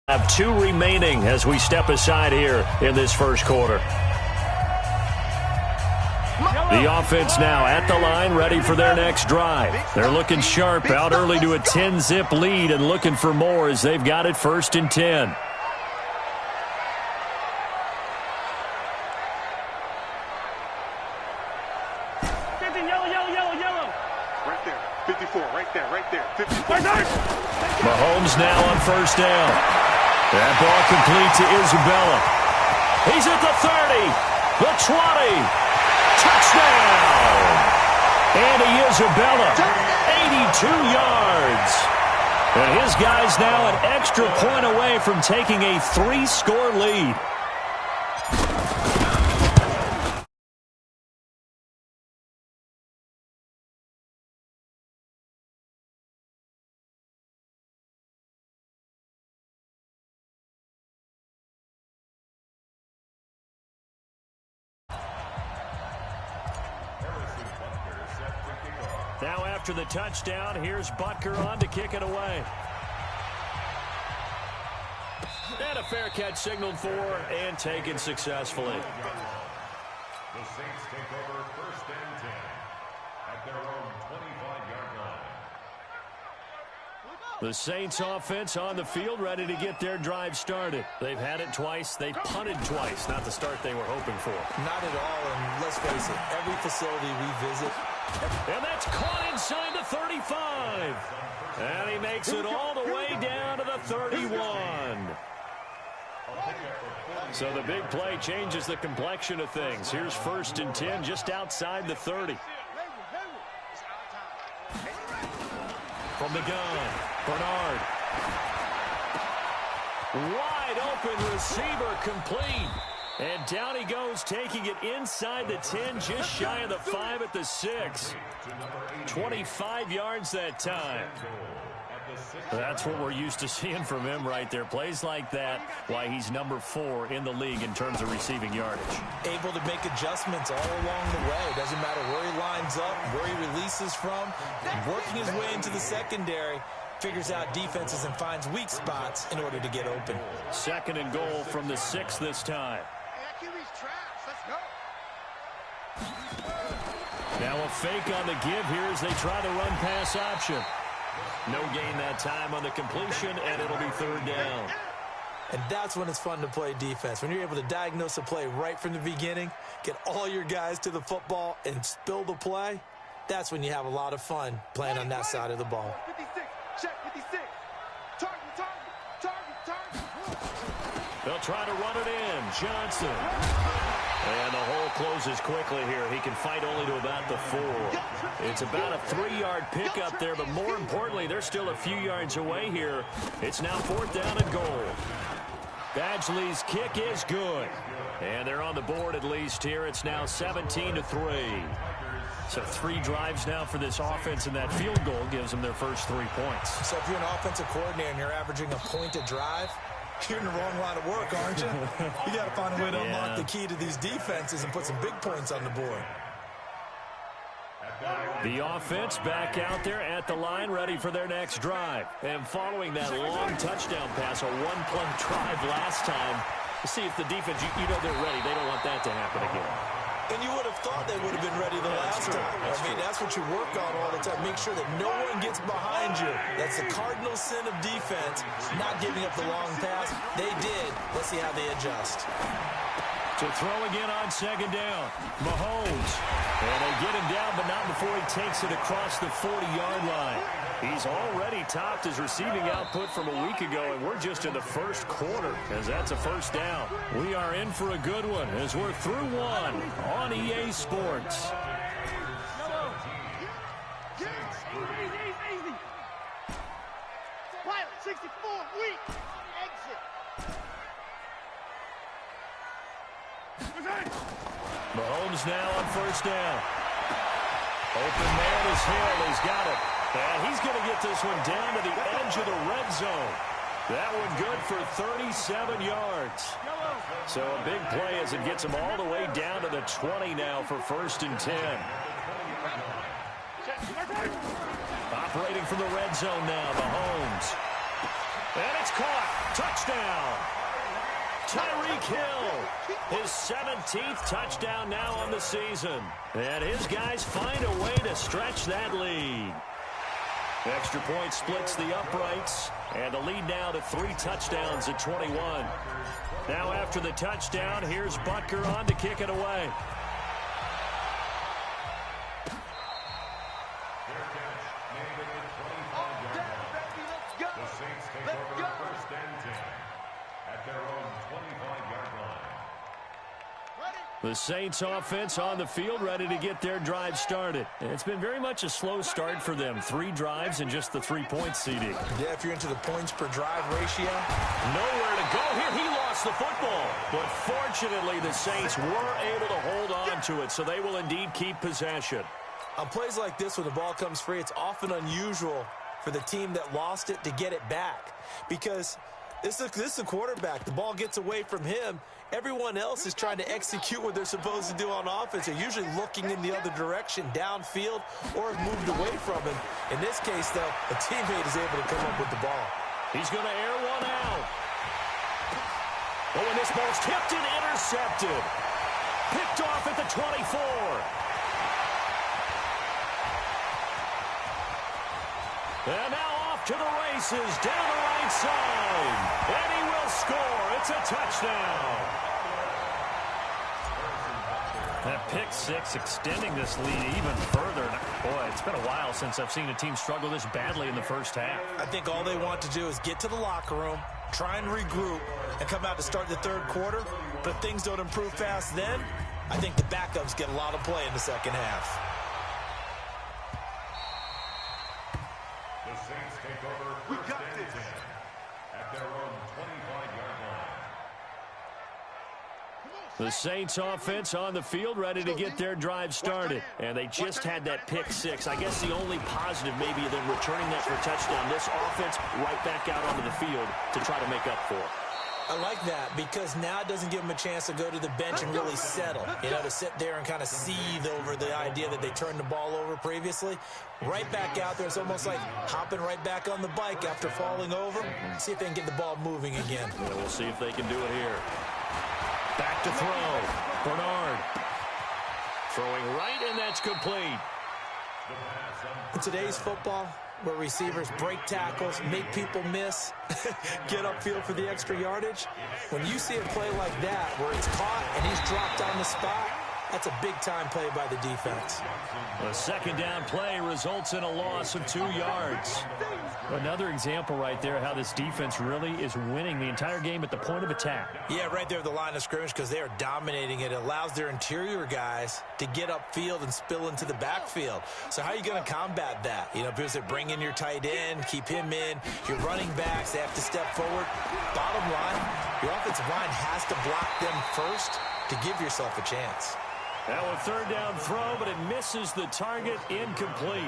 Have 2 remaining as we step aside here in this first quarter. The offense now at the line, ready for their next drive. They're looking sharp, out early to a 10-zip lead and looking for more as they've got it 1st and 10. Mahomes now on 1st down. That ball complete to Isabella. He's at the 30, the 20. Touchdown! Andy Isabella, 82 yards. And his guy's now an extra point away from taking a 3-score lead. Now after the touchdown, here's Butker on to kick it away. And a fair catch signaled for and taken successfully. The Saints take over 1st and 10 at their own 25-yard line. The Saints offense on the field, ready to get their drive started. They've had it twice. They've punted twice. Not the start they were hoping for. Not at all, and let's face it, every facility we visit. And that's caught inside the 35. And he makes it all the way down to the 31. So the big play changes the complexion of things. Here's 1st and 10 just outside the 30. From the gun, Bernard. Wide open receiver complete. And down he goes, taking it inside the 10, just shy of the 5 at the 6. 25 yards that time. That's what we're used to seeing from him right there. Plays like that, why he's number 4 in the league in terms of receiving yardage. Able to make adjustments all along the way. Doesn't matter where he lines up, where he releases from. Working his way into the secondary. Figures out defenses and finds weak spots in order to get open. 2nd and goal from the 6 this time. Now a fake on the give here as they try the run-pass option. No gain that time on the completion, and it'll be 3rd down. And that's when it's fun to play defense. When you're able to diagnose a play right from the beginning, get all your guys to the football, and spill the play, that's when you have a lot of fun playing on that side of the ball. 56, check 56. Target. They'll try to run it in. Johnson. And the hole closes quickly here. He can fight only to about the 4. It's about a 3-yard pickup there, but more importantly, they're still a few yards away here. It's now 4th down and goal. Badgley's kick is good. And they're on the board at least here. It's now 17-3. So 3 drives now for this offense, and that field goal gives them their first 3 points. So if you're an offensive coordinator and you're averaging a point a drive, you're in the wrong line of work, aren't you? You got to find a way to unlock the key to these defenses and put some big points on the board. The offense back out there at the line, ready for their next drive. And following that long touchdown pass, a 1-play drive last time, to see if the defense, you know they're ready. They don't want that to happen again. And you would have thought they would have been ready the last time. That's what you work on all the time. Make sure that no one gets behind you. That's the cardinal sin of defense, not giving up the long pass. They did. Let's see how they adjust. To throw again on 2nd down. Mahomes. And they get him down, but not before he takes it across the 40-yard line. He's already topped his receiving output from a week ago, and we're just in the first quarter as that's a 1st down. We are in for a good one as we're through 1 on EA Sports. Easy. Pilot 64, weak. Exit. Mahomes now on 1st down. Open man is Hill. He's got it. And he's going to get this one down to the edge of the red zone. That one good for 37 yards. So a big play as it gets him all the way down to the 20 now for 1st and 10. Operating from the red zone now, Mahomes. And it's caught. Touchdown. Tyreek Hill, his 17th touchdown now on the season. And his guys find a way to stretch that lead. Extra point splits the uprights, and the lead now to 3 touchdowns at 21. Now after the touchdown, here's Butker on to kick it away. The Saints offense on the field, ready to get their drive started. And it's been very much a slow start for them. 3 drives and just the 3-point seeding. Yeah, if you're into the points per drive ratio. Nowhere to go here. He lost the football. But fortunately, the Saints were able to hold on to it, so they will indeed keep possession. On plays like this, when the ball comes free, it's often unusual for the team that lost it to get it back. Because this is a quarterback. The ball gets away from him. Everyone else is trying to execute what they're supposed to do on offense. They're usually looking in the other direction, downfield, or have moved away from him. In this case, though, a teammate is able to come up with the ball. He's going to air one out. Oh, and this ball's tipped and intercepted. Picked off at the 24. And now off to the races, down the right side. And he will score. It's a touchdown. That pick six extending this lead even further. Boy, it's been a while since I've seen a team struggle this badly in the first half. I think all they want to do is get to the locker room, try and regroup, and come out to start the third quarter. But if things don't improve fast then, I think the backups get a lot of play in the second half. The Saints take over first and 10 at their own 25-yard line. The Saints offense on the field, ready to get their drive started. And they just had that pick six. I guess the only positive maybe of them returning that for a touchdown. This offense right back out onto the field to try to make up for it. I like that because now it doesn't give them a chance to go to the bench and really settle. You know, to sit there and kind of seethe over the idea that they turned the ball over previously. Right back out there. It's almost like hopping right back on the bike after falling over. See if they can get the ball moving again. Yeah, we'll see if they can do it here. Back to throw. Bernard. Throwing right, and that's complete. In today's football, where receivers break tackles, make people miss, get upfield for the extra yardage, when you see a play like that where it's caught and he's dropped on the spot, that's a big-time play by the defense. A second down play results in a loss of 2 yards. Another example right there how this defense really is winning the entire game at the point of attack. Yeah, right there at the line of scrimmage because they are dominating it. It allows their interior guys to get upfield and spill into the backfield. So how are you going to combat that? You know, because they bring in your tight end, keep him in. Your running backs, they have to step forward. Bottom line, your offensive line has to block them first to give yourself a chance. Now a third down throw, but it misses the target, incomplete.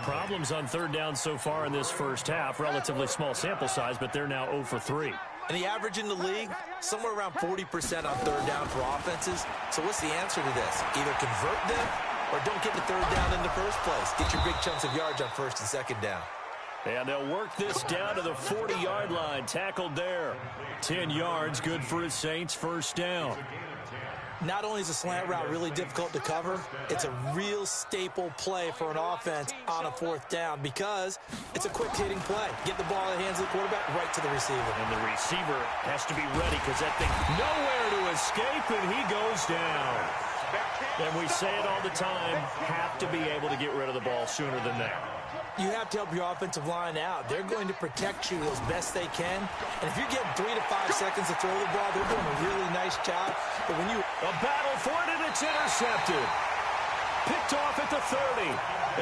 Problems on third down so far in this first half. Relatively small sample size, but they're now 0 for 3. And the average in the league, somewhere around 40% on third down for offenses. So what's the answer to this? Either convert them or don't get the third down in the first place. Get your big chunks of yards on first and second down. And they'll work this down to the 40-yard line. Tackled there. 10 yards, good for his Saints first down. Not only is a slant route really difficult to cover, it's a real staple play for an offense on a fourth down because it's a quick-hitting play. Get the ball in the hands of the quarterback right to the receiver. And the receiver has to be ready because that thing nowhere to escape, and he goes down. And we say it all the time, have to be able to get rid of the ball sooner than that. You have to help your offensive line out. They're going to protect you as best they can. And if you're getting 3 to 5 seconds to throw the ball, they're doing a really nice job. But when you... A battle for it, and it's intercepted. Picked off at the 30.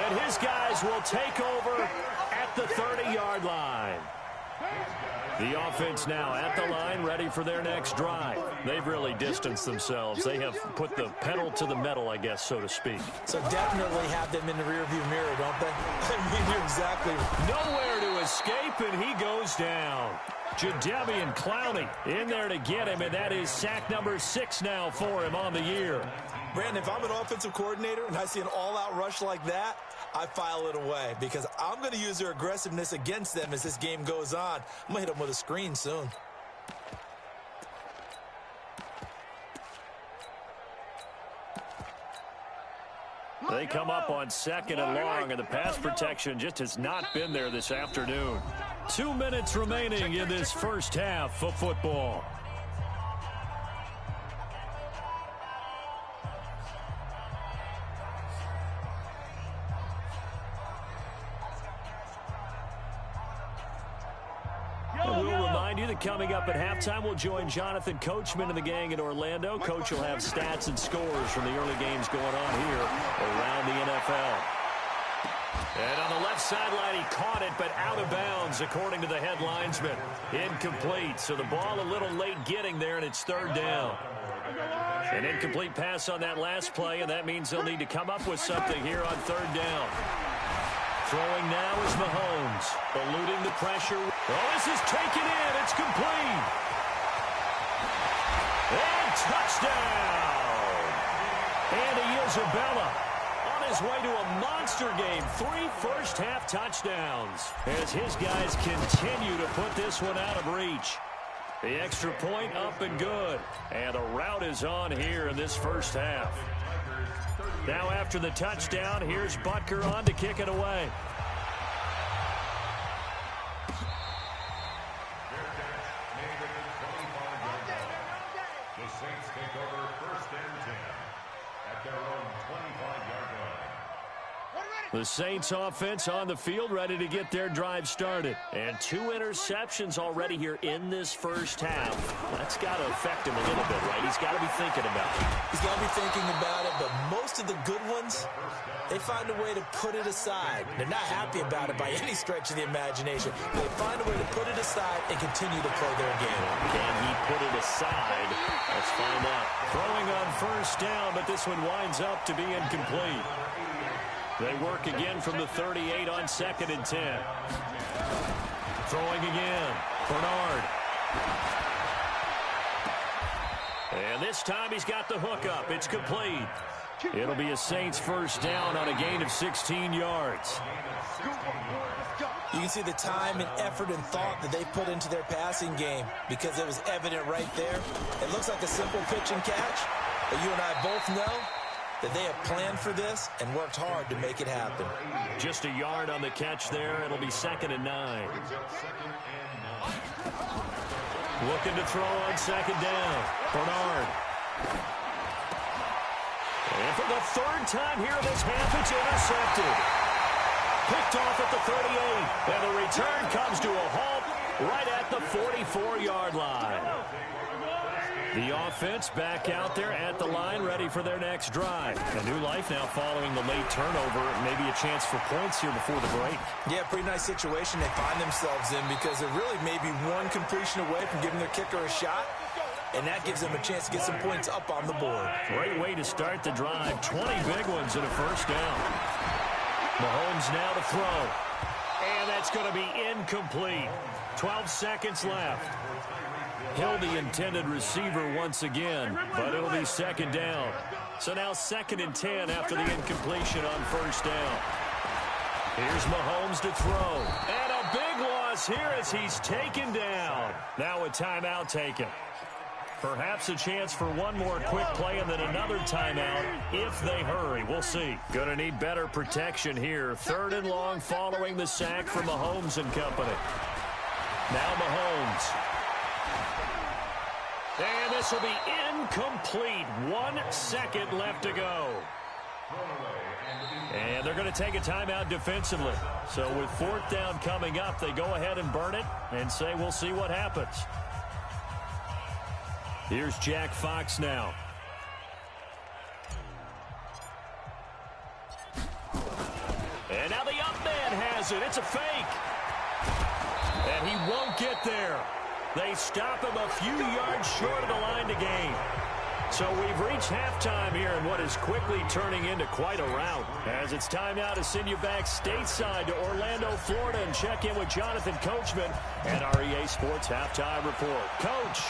And his guys will take over at the 30-yard line. The offense now at the line, ready for their next drive. They've really distanced themselves. They have put the pedal to the metal, I guess, so to speak. So definitely have them in the rearview mirror, don't they? I mean, you're exactly... Nowhere to escape, and he goes down. Jadeveon Clowney in there to get him, and that is sack number 6 now for him on the year. Brandon, if I'm an offensive coordinator and I see an all-out rush like that, I file it away because I'm going to use their aggressiveness against them as this game goes on. I'm going to hit them with a screen soon. They come up on 2nd and long, and the pass protection just has not been there this afternoon. 2 minutes remaining in this first half of football. We'll remind you that coming up at halftime, we'll join Jonathan Coachman and the gang in Orlando. Coach will have stats and scores from the early games going on here around the NFL. And on the left sideline, he caught it, but out of bounds, according to the head linesman. Incomplete, so the ball a little late getting there, and it's 3rd down. An incomplete pass on that last play, and that means they'll need to come up with something here on 3rd down. Throwing now is Mahomes, eluding the pressure. Oh, this is taken in. It's complete. And touchdown. Andy Isabella on his way to a monster game. 3 first-half touchdowns as his guys continue to put this one out of reach. The extra point up and good. And the route is on here in this first half. Now after the touchdown, here's Butker on to kick it away. The Saints take over 1st and 10 at their own 25-yard line. The Saints offense on the field, ready to get their drive started. And 2 interceptions already here in this first half. That's got to affect him a little bit, right? He's got to be thinking about it. He's got to be thinking about it, but most of the good ones, they find a way to put it aside. They're not happy about it by any stretch of the imagination. They find a way to put it aside and continue to play their game. Can he put it aside? Let's find out. Throwing on 1st down, but this one winds up to be incomplete. They work again from the 38 on 2nd and 10. Throwing again. Bernard. And this time he's got the hook up. It's complete. It'll be a Saints 1st down on a gain of 16 yards. You can see the time and effort and thought that they put into their passing game because it was evident right there. It looks like a simple pitch and catch, but you and I both know that they have planned for this and worked hard to make it happen. Just a yard on the catch there. It'll be 2nd and 9. Looking to throw on 2nd down. Bernard. And for the 3rd time here in this half, it's intercepted. Picked off at the 38. And the return comes to a halt right at the 44-yard line. The offense back out there at the line, ready for their next drive. A new life now following the late turnover. Maybe a chance for points here before the break. Yeah, pretty nice situation they find themselves in because they're really maybe one completion away from giving their kicker a shot, and that gives them a chance to get some points up on the board. Great way to start the drive. 20 big ones and a 1st down. Mahomes now to throw. And that's going to be incomplete. 12 seconds left. Hill, the intended receiver once again, but it'll be 2nd down. So now 2nd and 10 after the incompletion on 1st down. Here's Mahomes to throw. And a big loss here as he's taken down. Now a timeout taken. Perhaps a chance for one more quick play and then another timeout if they hurry. We'll see. Gonna need better protection here. 3rd and long following the sack from Mahomes and company. Now Mahomes. And this will be incomplete. 1 second left to go. And they're going to take a timeout defensively. So with 4th down coming up, they go ahead and burn it and say we'll see what happens. Here's Jack Fox now. And now the up man has it. It's a fake. And he won't get there. They stop him a few yards short of the line to gain. So we've reached halftime here in what is quickly turning into quite a rout. As it's time now to send you back stateside to Orlando, Florida, and check in with Jonathan Coachman and our EA Sports Halftime Report. Coach.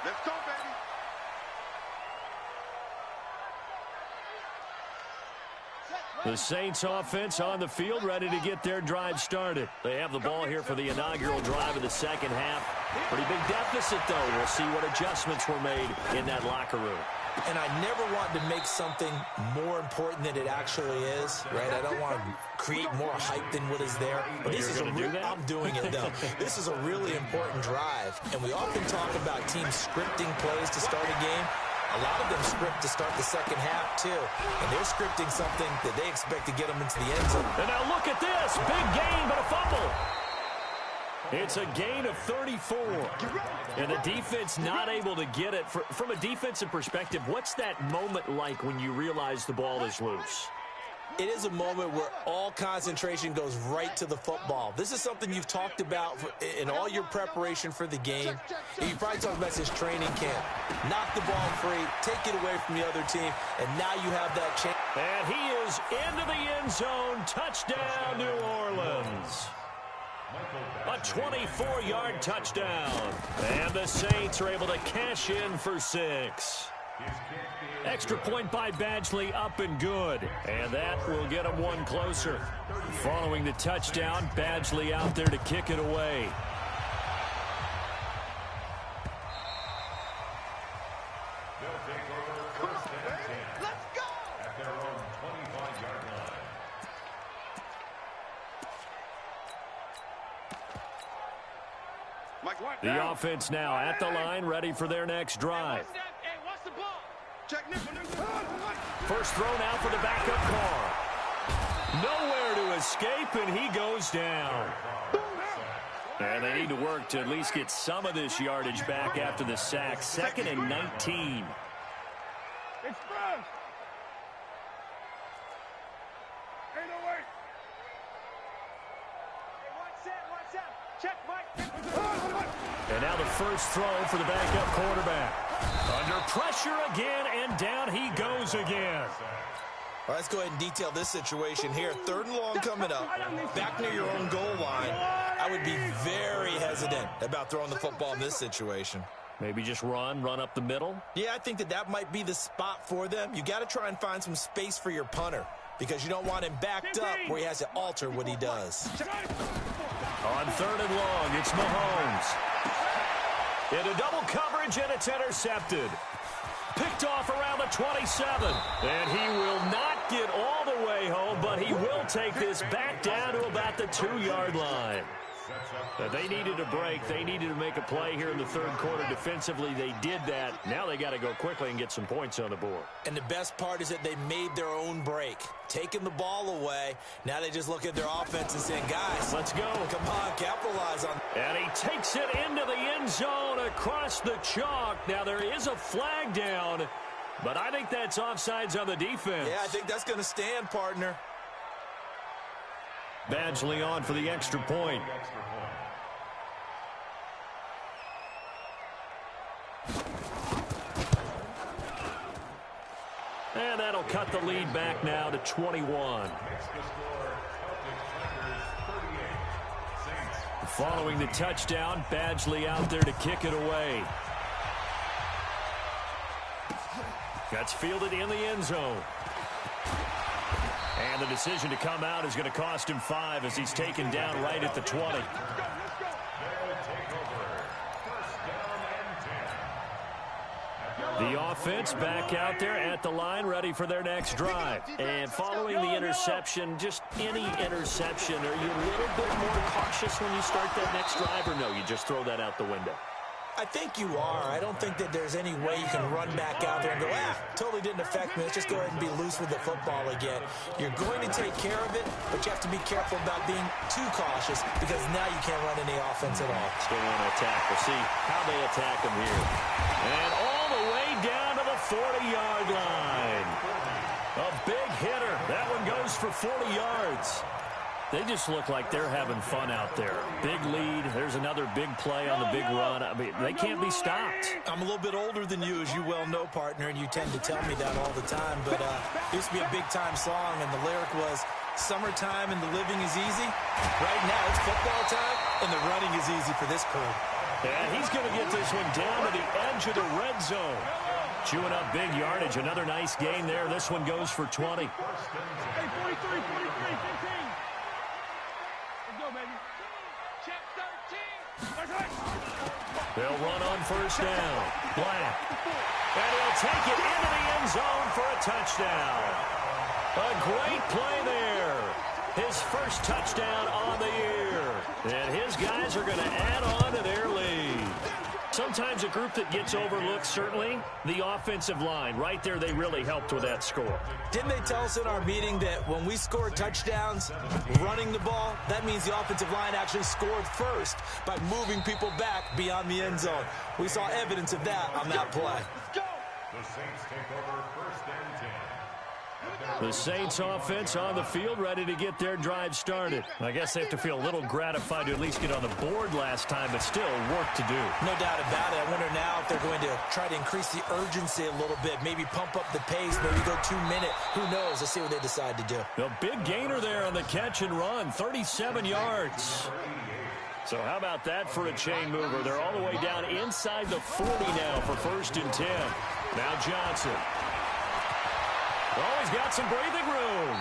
Let's go, baby. The Saints offense on the field, ready to get their drive started. They have the ball here for the inaugural drive of the second half. Pretty big deficit, though. We'll see what adjustments were made in that locker room. And I never want to make something more important than it actually is, right? I don't want to create more hype than what is there. But this is I'm doing it, though. This is a really important drive. And we often talk about teams scripting plays to start a game. A lot of them script to start the second half, too. And they're scripting something that they expect to get them into the end zone. And now look at this. Big gain, but a fumble. It's a gain of 34. And the defense not able to get it. From a defensive perspective, what's that moment like when you realize the ball is loose? It is a moment where all concentration goes right to the football. This is something you've talked about in all your preparation for the game. You probably talked about this training camp. Knock the ball free, take it away from the other team, and now you have that chance. And he is into the end zone. Touchdown, New Orleans. A 24-yard touchdown. And the Saints are able to cash in for 6. Extra point by Badgley, up and good. And that will get them one closer. Following the touchdown, Badgley out there to kick it away. They'll take over first and 10. Let's go. At their own 25-yard line. The offense now at the line, ready for their next drive. First throw now for the backup car. Nowhere to escape, and he goes down. And they need to work to at least get some of this yardage back after the sack. 2nd and 19. And now the first throw for the backup quarterback. Under pressure again, and down he goes again. All right, let's go ahead and detail this situation here. 3rd and long coming up, back near your own goal line. I would be very hesitant about throwing the football in this situation. Maybe just run up the middle? Yeah, I think that might be the spot for them. You got to try and find some space for your punter because you don't want him backed up where he has to alter what he does. On 3rd and long, it's Mahomes. Into double coverage, and it's intercepted. Picked off around the 27. And he will not get all the way home, but he will take this back down to about the 2-yard line. They needed a break. They needed to make a play here in the 3rd quarter. Defensively, they did that. Now they got to go quickly and get some points on the board. And the best part is that they made their own break. Taking the ball away. Now they just look at their offense and saying, guys, let's go. Come on, capitalize on. And he takes it into the end zone across the chalk. Now there is a flag down, but I think that's offsides on the defense. Yeah, I think that's going to stand, partner. Badgley on for the extra point. And that'll cut the lead back now to 21. Following the touchdown, Badgley out there to kick it away. That's fielded in the end zone. And the decision to come out is going to cost him 5 as he's taken down right at the 20. The offense back out there at the line, ready for their next drive. And following the interception, just any interception, are you a little bit more cautious when you start that next drive, or no, you just throw that out the window? I think you are. I don't think that there's any way you can run back out there and go, totally didn't affect me. Let's just go ahead and be loose with the football again. You're going to take care of it, but you have to be careful about being too cautious because now you can't run any offense at all. Still want to attack. We'll see how they attack them here. And all the way down to the 40-yard line. A big hitter. That one goes for 40 yards. They just look like they're having fun out there. Big lead. There's another big play on the big run. I mean, they can't be stopped. I'm a little bit older than you, as you well know, partner, and you tend to tell me that all the time. But it used to be a big-time song, and the lyric was, "Summertime and the living is easy." Right now, it's football time, and the running is easy for this crew. And he's going to get this one down to the edge of the red zone. Chewing up big yardage. Another nice gain there. This one goes for 20. Hey, 43, 15. Let's go, baby. Check 13. They'll run on first down. Black. And he'll take it into the end zone for a touchdown. A great play there. His first touchdown on the year. And his guys are going to add on to their lead. Sometimes a group that gets overlooked, certainly, the offensive line. Right there, they really helped with that score. Didn't they tell us in our meeting that when we score touchdowns running the ball, that means the offensive line actually scored first by moving people back beyond the end zone? We saw evidence of that on that play. The Saints take over first and 10. The Saints offense on the field, ready to get their drive started. I guess they have to feel a little gratified to at least get on the board last time, but still work to do. No doubt about it. I wonder now if they're going to try to increase the urgency a little bit, maybe pump up the pace, maybe go 2 minute. Who knows? Let's see what they decide to do. A big gainer there on the catch and run, 37 yards. So how about that for a chain mover? They're all the way down inside the 40 now for first and 10. Now Johnson. Oh, he's got some breathing room.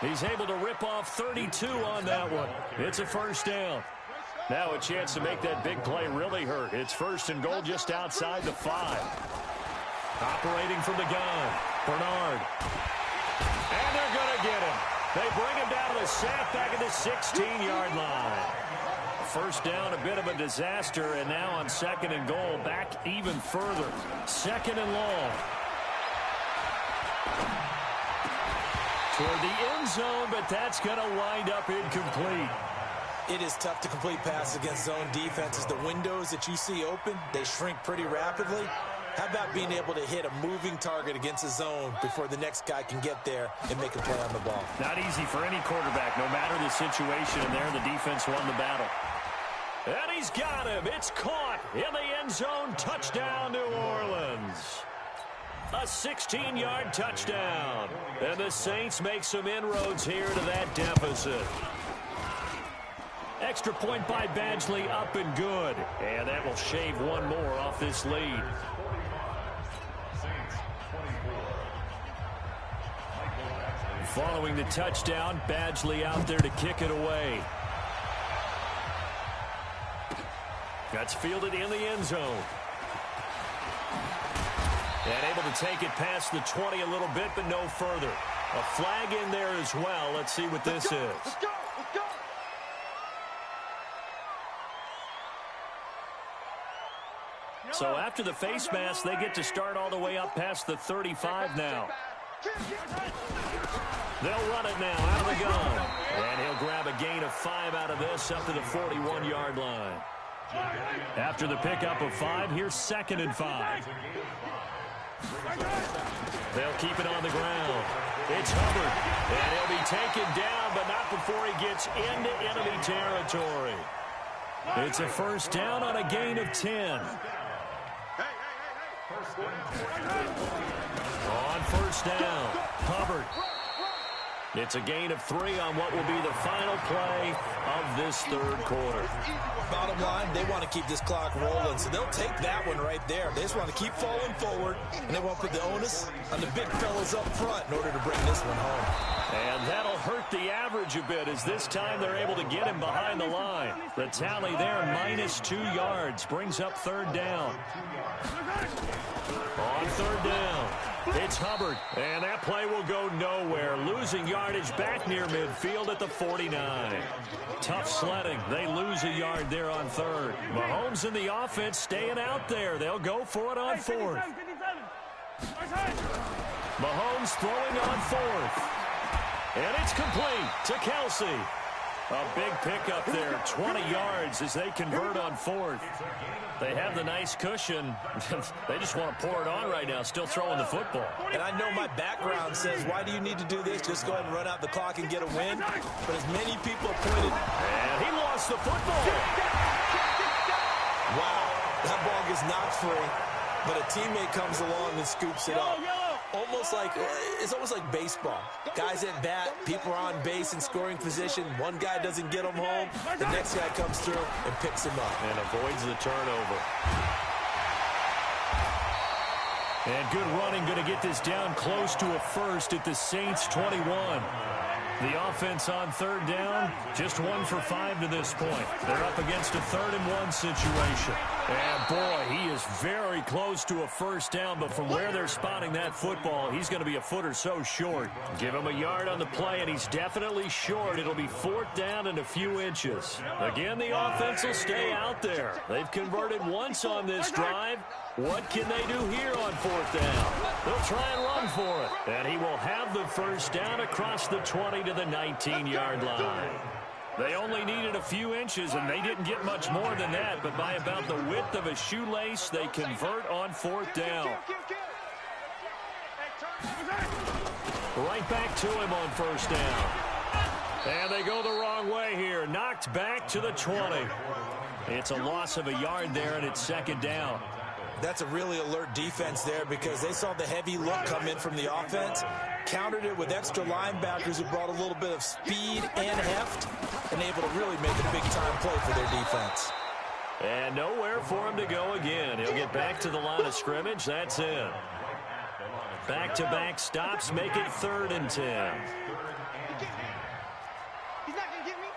He's able to rip off 32 on that one. It's a first down. Now a chance to make that big play really hurt. It's first and goal just outside the 5. Operating from the gun, Bernard. And they're going to get him. They bring him down to the sack back at the 16-yard line. First down, a bit of a disaster, and now on second and goal, back even further. Second and long. Toward the end zone, but that's going to wind up incomplete. It is tough to complete passes against zone defenses. The windows that you see open, they shrink pretty rapidly. How about being able to hit a moving target against a zone before the next guy can get there and make a play on the ball? Not easy for any quarterback, no matter the situation. And there, the defense won the battle. And he's got him. It's caught in the end zone. Touchdown, New Orleans. A 16-yard touchdown. And the Saints make some inroads here to that deficit. Extra point by Badgley, up and good. And that will shave one more off this lead. Following the touchdown, Badgley out there to kick it away. That's fielded in the end zone. And able to take it past the 20 a little bit, but no further. A flag in there as well. Let's see what this is. Let's go. So after the face mask, they get to start all the way up past the 35 now. They'll run it now out of the gun. And he'll grab a gain of 5 out of this up to the 41-yard line. After the pickup of 5, here's second and 5. They'll keep it on the ground. It's Hubbard. And he'll be taken down, but not before he gets into enemy territory. It's a first down on a gain of 10. On first down, Hubbard. It's a gain of 3 on what will be the final play of this third quarter. Bottom line, they want to keep this clock rolling, so they'll take that one right there. They just want to keep falling forward, and they won't put the onus on the big fellas up front in order to bring this one home. And that'll hurt the average a bit, as this time they're able to get him behind the line. The tally there, minus 2 yards, brings up third down. On third down, it's Hubbard, and that play will go nowhere. Losing yardage back near midfield at the 49. Tough sledding. They lose a yard there on third. Mahomes and the offense staying out there. They'll go for it on fourth. Mahomes throwing on fourth. And it's complete to Kelsey. A big pickup there, 20 yards as they convert on fourth. They have the nice cushion. They just want to pour it on right now, still throwing the football. And I know my background says, why do you need to do this? Just go ahead and run out the clock and get a win. But as many people have pointed... And he lost the football. Wow, that ball gets knocked free, but a teammate comes along and scoops it up. It's almost like baseball. Guys at bat, people are on base in scoring position. One guy doesn't get them home. The next guy comes through and picks him up. And avoids the turnover. And good running, going to get this down close to a first at the Saints 21. The offense on third down, just 1 for 5 to this point. They're up against a 3rd and 1 situation. And boy, he is very close to a first down, but from where they're spotting that football, he's going to be a foot or so short. Give him a yard on the play, and he's definitely short. It'll be 4th down and a few inches. Again, the offense will stay out there. They've converted once on this drive. What can they do here on 4th down? They'll try and run for it. And he will have the first down across the 20 to the 19-yard line. They only needed a few inches, and they didn't get much more than that. But by about the width of a shoelace, they convert on 4th down. Right back to him on first down. And they go the wrong way here. Knocked back to the 20. It's a loss of a yard there, and it's 2nd down. That's a really alert defense there because they saw the heavy look come in from the offense, countered it with extra linebackers who brought a little bit of speed and heft, and able to really make a big-time play for their defense. And nowhere for him to go again. He'll get back to the line of scrimmage. That's it. Back-to-back stops make it 3rd and 10. He's not going to get me.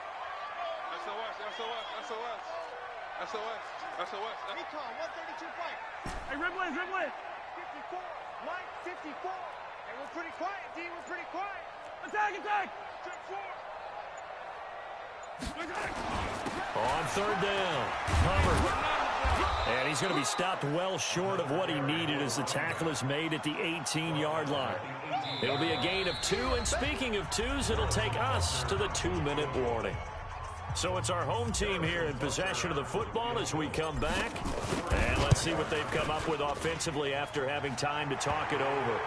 SOS. He called 132 fight. Hey, Rimlin. 54. Mike, 54. Hey, we're pretty quiet, D. We're pretty quiet. Attack. Check 4. On 3rd down. Covered. And he's going to be stopped well short of what he needed as the tackle is made at the 18-yard line. It'll be a gain of 2, and speaking of 2s, it'll take us to the 2-minute warning. So it's our home team here in possession of the football as we come back. And let's see what they've come up with offensively after having time to talk it over.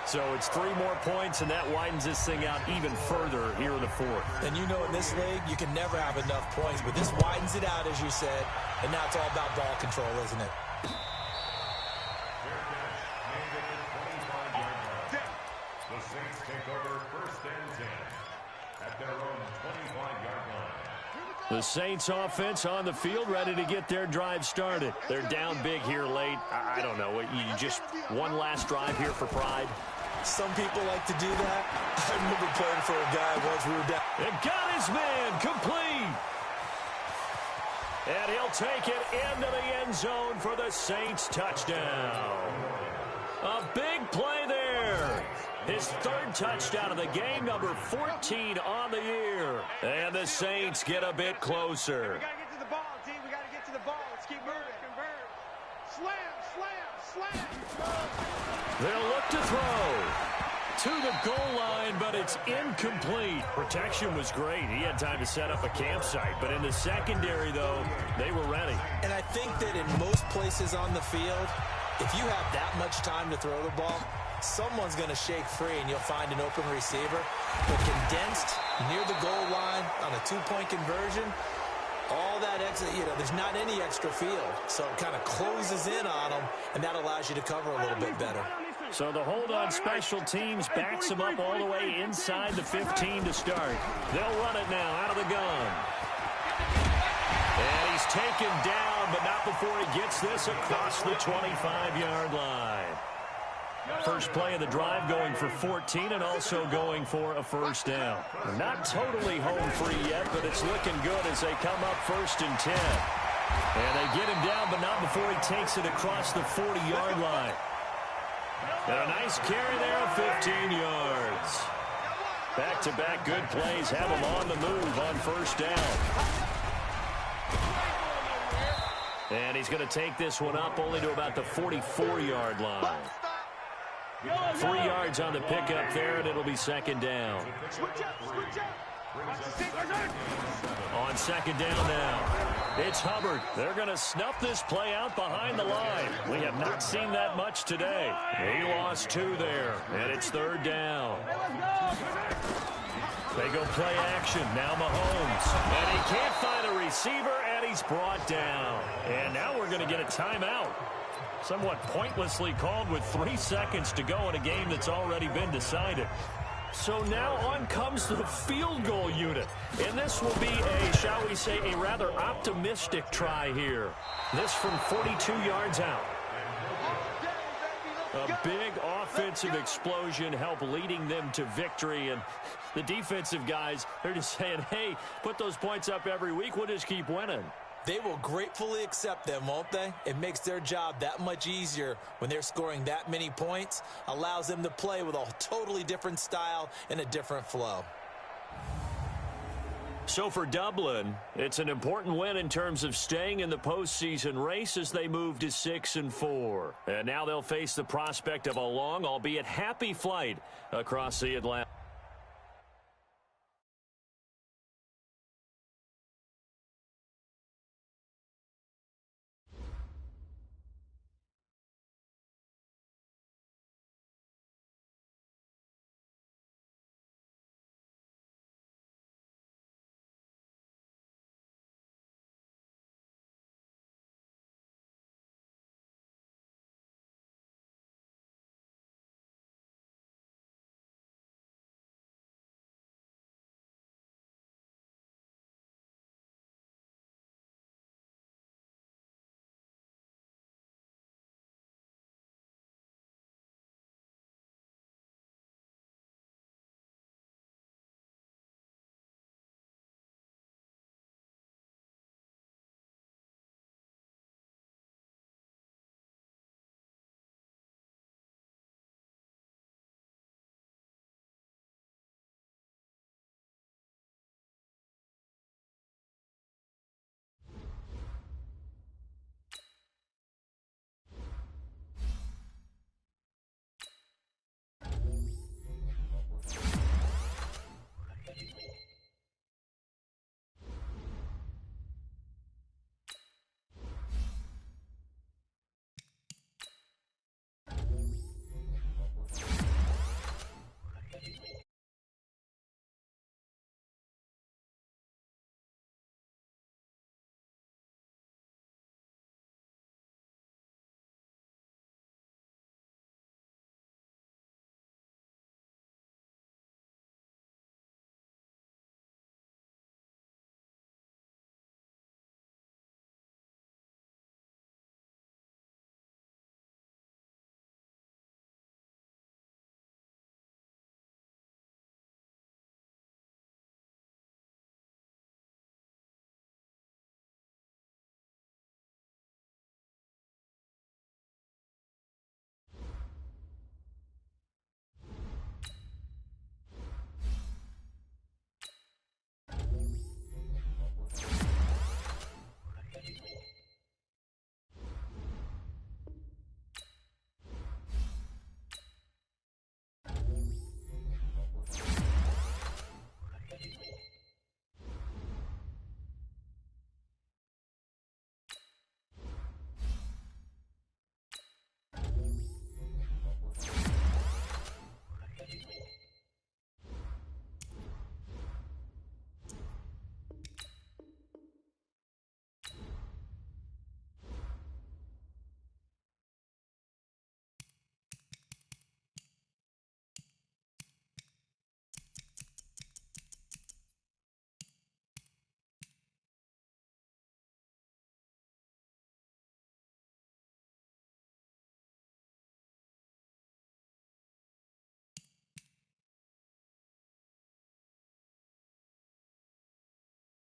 So it's 3 more points, and that widens this thing out even further here in the 4th. And you know in this league, you can never have enough points, but this widens it out, as you said, and now it's all about ball control, isn't it? The Saints take over 1st and 10 at their own 25-yard line. The Saints offense on the field, ready to get their drive started. They're down big here late. I don't know. You just one last drive here for pride? Some people like to do that. I remember playing for a guy once we were down. And got his man complete. And he'll take it into the end zone for the Saints touchdown. A big play there. His 3rd touchdown of the game, number 14 on the year. And the Saints get a bit closer. We got to get to the ball, D. We got to get to the ball. Let's keep moving. Convert. Slam. They'll look to throw to the goal line, but it's incomplete. Protection was great. He had time to set up a campsite. But in the secondary, though, they were ready. And I think that in most places on the field, if you have that much time to throw the ball, someone's going to shake free and you'll find an open receiver. But condensed near the goal line on a 2-point conversion, all that extra, there's not any extra field. So it kind of closes in on them, and that allows you to cover a little bit better. So the hold on special teams backs him up all the way inside the 15 to start. They'll run it now out of the gun. And he's taken down, but not before he gets this across the 25-yard line. First play of the drive going for 14 and also going for a first down. Not totally home free yet, but it's looking good as they come up 1st and 10. And they get him down, but not before he takes it across the 40-yard line. And a nice carry there of 15 yards. Back-to-back good plays have him on the move on first down. And he's going to take this one up only to about the 44-yard line. 3 yards on the pickup there, and it'll be 2nd down. On second down now, it's Hubbard. They're going to snuff this play out behind the line. We have not seen that much today. He lost 2 there, and it's third down. They go play action. Now Mahomes. And he can't find a receiver, and he's brought down. And now we're going to get a timeout. Somewhat pointlessly called with 3 seconds to go in a game that's already been decided. So now on comes the field goal unit. And this will be a, shall we say, a rather optimistic try here. This from 42 yards out. A big offensive explosion helped leading them to victory. And the defensive guys, they're just saying, hey, put those points up every week. We'll just keep winning. They will gratefully accept them, won't they? It makes their job that much easier when they're scoring that many points. Allows them to play with a totally different style and a different flow. So for Dublin, it's an important win in terms of staying in the postseason race as they move to 6-4. And now they'll face the prospect of a long, albeit happy flight across the Atlantic.